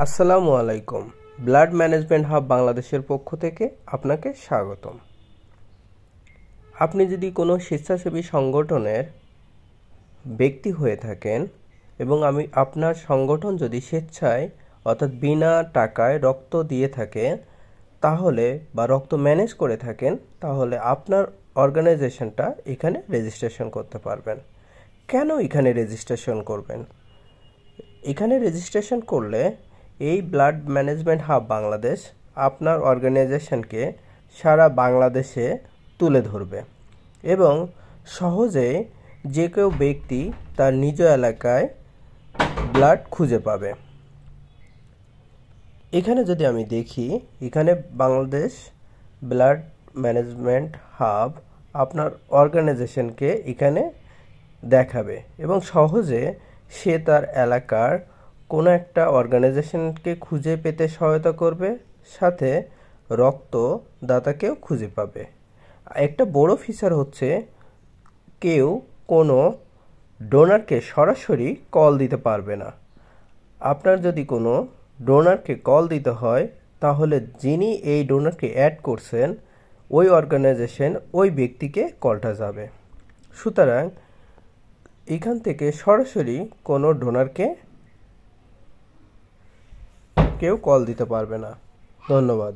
আসসালামু আলাইকুম। Blood management hub বাংলাদেশের পক্ষ থেকে আপনাকে স্বাগতম। আপনি যদি কোনো স্বেচ্ছাসেবী সংগঠনের ব্যক্তি হয়ে থাকেন এবং আপনার সংগঠন যদি স্বেচ্ছায় অর্থাৎ বিনা টাকায় রক্ত দিয়ে থাকে তাহলে বা রক্ত ম্যানেজ করে থাকেন তাহলে আপনার অর্গানাইজেশনটা এখানে রেজিস্ট্রেশন করতে পারবেন। কেন এখানে রেজিস্ট্রেশন করবেন? এখানে রেজিস্ট্রেশন করলে এই ব্লাড ম্যানেজমেন্ট হাব বাংলাদেশ আপনার অর্গানাইজেশনকে সারা বাংলাদেশে তুলে ধরবে এবং সহজে যে কেউ ব্যক্তি তার নিজ এলাকায় ব্লাড খুঁজে পাবে। এখানে যদি আমি দেখি, এখানে বাংলাদেশ ব্লাড ম্যানেজমেন্ট হাব আপনার অর্গানাইজেশনকে এখানে দেখাবে এবং সহজে সে তার এলাকার কোনো একটা অর্গানাইজেশনকে খুঁজে পেতে সহায়তা করবে, সাথে রক্তদাতাকেও খুঁজে পাবে। একটা বড় ফিচার হচ্ছে কেউ কোনো ডোনারকে সরাসরি কল দিতে পারবে না। আপনার যদি কোনো ডোনারকে কল দিতে হয় তাহলে যিনি এই ডোনারকে অ্যাড করছেন ওই অর্গানাইজেশন ওই ব্যক্তিকে কলটা যাবে। সুতরাং এখান থেকে সরাসরি কোনো ডোনারকে কেউ কল দিতে পারবে না। ধন্যবাদ।